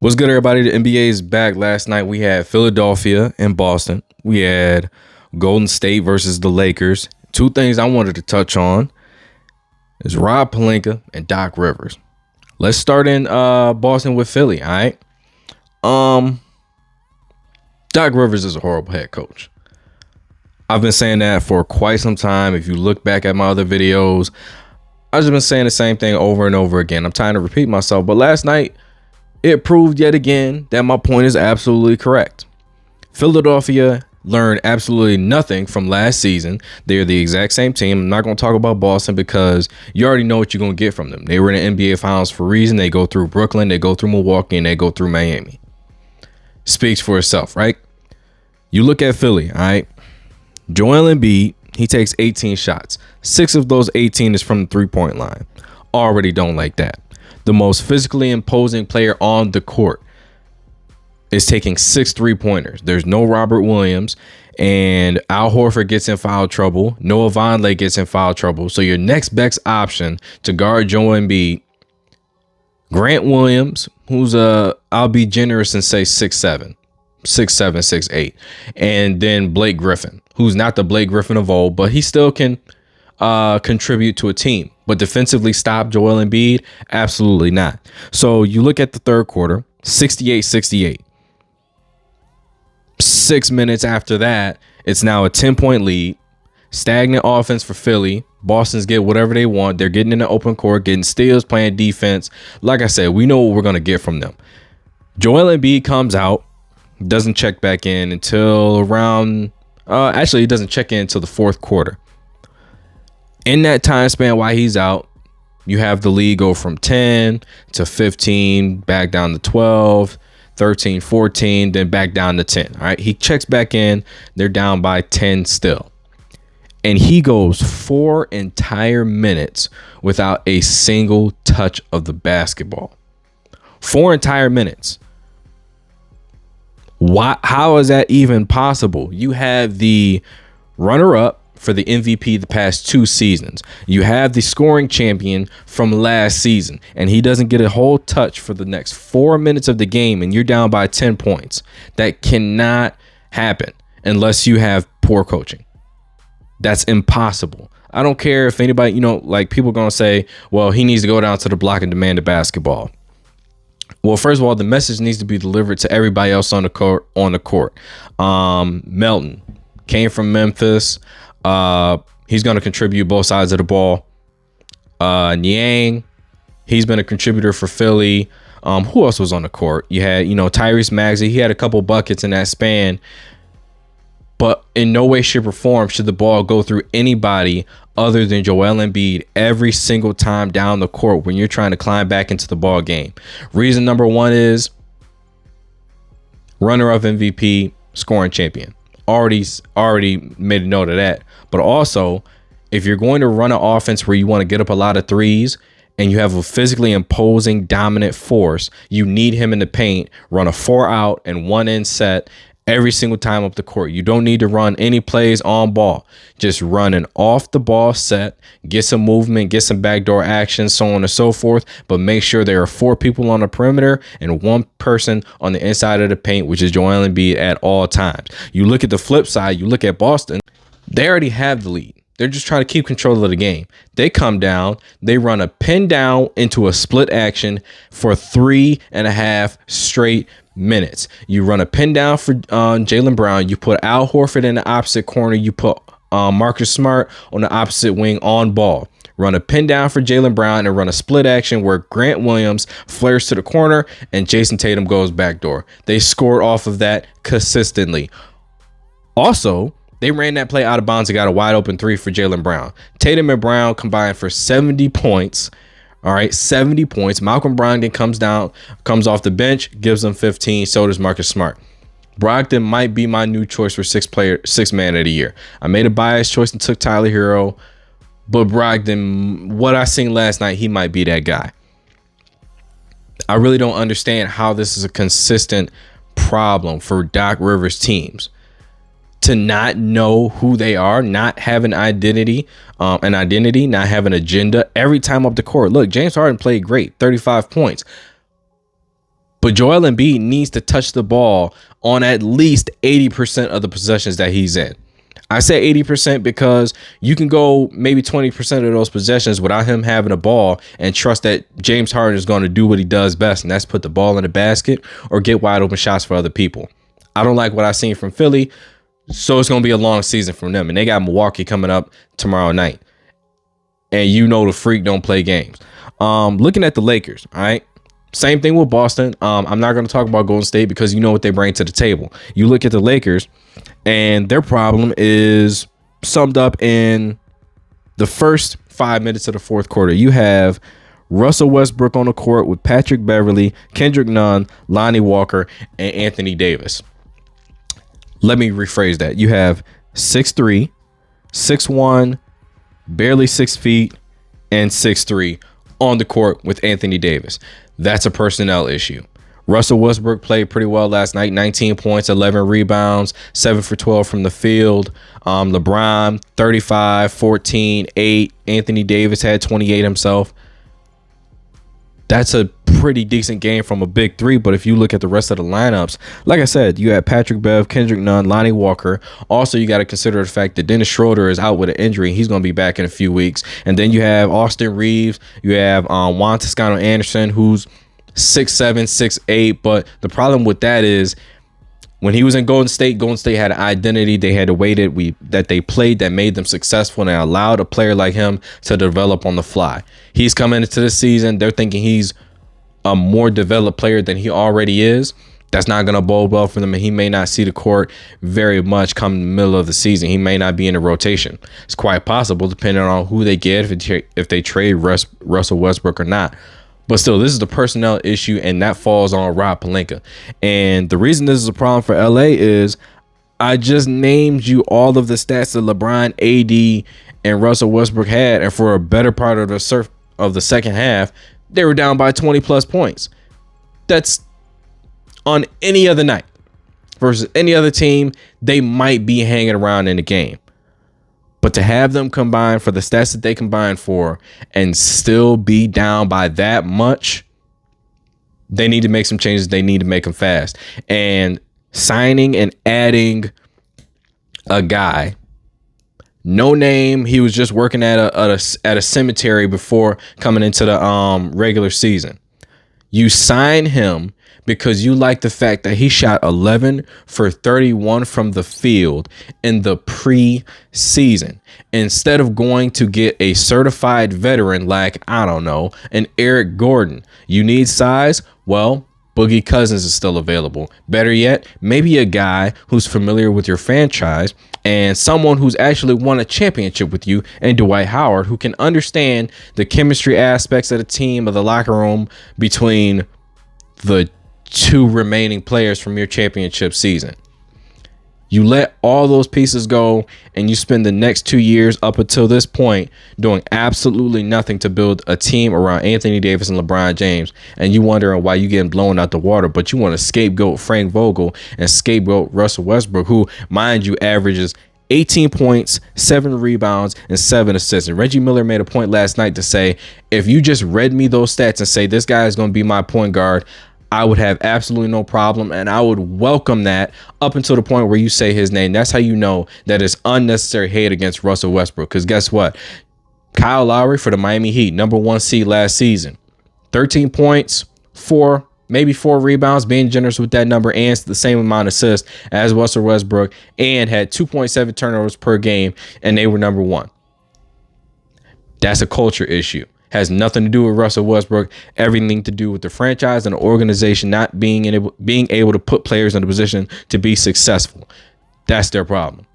What's good, everybody? The NBA is back. Last night we had Philadelphia and Boston. We had Golden State versus the Lakers. Two things I wanted to touch on is Rob Pelinka and Doc Rivers. Let's start in Boston with Philly, all right? Doc Rivers is a horrible head coach. I've been saying that for quite some time. If you look back at my other videos, I've just been saying the same thing over and over again. I'm trying to repeat myself, but last night it proved yet again that my point is absolutely correct. Philadelphia learned absolutely nothing from last season. They're the exact same team. I'm not going to talk about Boston because you already know what you're going to get from them. They were in the NBA Finals for a reason. They go through Brooklyn, they go through Milwaukee, and they go through Miami. Speaks for itself, right? You look at Philly, all right? Joel Embiid, he takes 18 shots. 6 of those 18 is from the three-point line. Already don't like that. The most physically imposing player on the court is taking 6 3-pointers. There's no Robert Williams, and Al Horford gets in foul trouble. Noah Vonleh gets in foul trouble. So your next best option to guard Joel Embiid, Grant Williams, who's I'll be generous and say 6'7", 6'7", 6'8", and then Blake Griffin, who's not the Blake Griffin of old, but he still can contribute to a team. But defensively stop Joel Embiid? Absolutely not. So you look at the third quarter, 68-68. 6 minutes after that, it's now a 10-point lead. Stagnant offense for Philly. Boston's get whatever they want. They're getting in the open court, getting steals, playing defense. Like I said, we know what we're going to get from them. Joel Embiid comes out, doesn't check back in until around... actually, he doesn't check in until the fourth quarter. In that time span while he's out, you have the league go from 10 to 15, back down to 12, 13, 14, then back down to 10. All right. He checks back in. They're down by 10 still. And he goes 4 entire minutes without a single touch of the basketball. 4 entire minutes. How is that even possible? You have the runner-up for the MVP the past 2 seasons. You have the scoring champion from last season, and he doesn't get a whole touch for the next 4 minutes of the game, and you're down by 10 points. That cannot happen unless you have poor coaching. That's impossible. I don't care if anybody, like people are going to say, well, he needs to go down to the block and demand the basketball. Well, first of all, the message needs to be delivered to everybody else on the court. Melton came from Memphis. He's going to contribute both sides of the ball. Niang, he's been a contributor for Philly. Who else was on the court? You had, Tyrese Maxey. He had a couple buckets in that span. But in no way, shape, or form should the ball go through anybody other than Joel Embiid every single time down the court when you're trying to climb back into the ball game. Reason number 1 is runner-up MVP, scoring champion. Already made a note of that. But also, if you're going to run an offense where you want to get up a lot of threes and you have a physically imposing dominant force, you need him in the paint, run a 4-out and 1-in set every single time up the court. You don't need to run any plays on ball. Just run an off the ball set, get some movement, get some backdoor action, so on and so forth. But make sure there are 4 people on the perimeter and 1 person on the inside of the paint, which is Joel Embiid at all times. You look at the flip side, you look at Boston, they already have the lead. They're just trying to keep control of the game. They come down, they run a pin down into a split action for 3.5 straight minutes. You run a pin down for Jaylen Brown. You put Al Horford in the opposite corner. You put Marcus Smart on the opposite wing on ball. Run a pin down for Jaylen Brown and run a split action where Grant Williams flares to the corner and Jason Tatum goes backdoor. They scored off of that consistently. Also, they ran that play out of bounds and got a wide open 3 for Jaylen Brown. Tatum and Brown combined for 70 points. All right, 70 points. Malcolm Brogdon comes off the bench, gives them 15. So does Marcus Smart. Brogdon might be my new choice for sixth man of the year. I made a biased choice and took Tyler Hero, but Brogdon, what I seen last night, he might be that guy. I really don't understand how this is a consistent problem for Doc Rivers teams. to not know who they are, not have an identity, not have an agenda every time up the court. Look, James Harden played great, 35 points. But Joel Embiid needs to touch the ball on at least 80% of the possessions that he's in. I say 80% because you can go maybe 20% of those possessions without him having a ball and trust that James Harden is going to do what he does best, and that's put the ball in the basket or get wide open shots for other people. I don't like what I've seen from Philly, so it's going to be a long season from them. And they got Milwaukee coming up tomorrow night. And you know the freak don't play games. Looking at the Lakers, all right? Same thing with Boston. I'm not going to talk about Golden State because you know what they bring to the table. You look at the Lakers, and their problem is summed up in the first 5 minutes of the fourth quarter. You have Russell Westbrook on the court with Patrick Beverley, Kendrick Nunn, Lonnie Walker, and Anthony Davis. Let me rephrase that. You have 6'3", 6'1", barely 6 feet, and 6'3" on the court with Anthony Davis. That's a personnel issue. Russell Westbrook played pretty well last night. 19 points, 11 rebounds, 7 for 12 from the field. LeBron, 35, 14, 8. Anthony Davis had 28 himself. That's a pretty decent game from a big three. But if you look at the rest of the lineups, like I said, you had Patrick Bev, Kendrick Nunn, Lonnie Walker. Also, you got to consider the fact that Dennis Schroeder is out with an injury. He's going to be back in a few weeks. And then you have Austin Reeves. You have Juan Toscano Anderson, who's 6'7", 6'8". But the problem with that is when he was in Golden State had an identity. They had a way that they played that made them successful, and they allowed a player like him to develop on the fly. He's coming into the season. They're thinking he's a more developed player than he already is. That's not going to bode well for them, and he may not see the court very much come the middle of the season. He may not be in the rotation. It's quite possible, depending on who they get, if they trade Russell Westbrook or not. But still, this is the personnel issue, and that falls on Rob Pelinka. And the reason this is a problem for LA is I just named you all of the stats that LeBron, AD, and Russell Westbrook had, and for a better part of the second half, they were down by 20 plus points. That's on any other night versus any other team. They might be hanging around in the game. But to have them combine for the stats that they combined for and still be down by that much, they need to make some changes. They need to make them fast. And signing and adding a guy, no name, he was just working at a cemetery before coming into the regular season. You sign him because you like the fact that he shot 11 for 31 from the field in the preseason. Instead of going to get a certified veteran like, I don't know, an Eric Gordon. You need size? Well, Boogie Cousins is still available. Better yet, maybe a guy who's familiar with your franchise and someone who's actually won a championship with you, and Dwight Howard, who can understand the chemistry aspects of the team, of the locker room between the two remaining players from your championship season. You let all those pieces go and you spend the next 2 years up until this point doing absolutely nothing to build a team around Anthony Davis and LeBron James. And you wondering why you getting blown out the water, but you want to scapegoat Frank Vogel and scapegoat Russell Westbrook, who, mind you, averages 18 points, 7 rebounds, and 7 assists. And Reggie Miller made a point last night to say, if you just read me those stats and say this guy is going to be my point guard, I would have absolutely no problem, and I would welcome that up until the point where you say his name. That's how you know that it's unnecessary hate against Russell Westbrook. Because guess what? Kyle Lowry for the Miami Heat, number 1 seed last season. 13 points, 4 rebounds, being generous with that number, and the same amount of assists as Russell Westbrook, and had 2.7 turnovers per game, and they were number 1. That's a culture issue. Has nothing to do with Russell Westbrook, everything to do with the franchise and the organization not being able to put players in a position to be successful. That's their problem.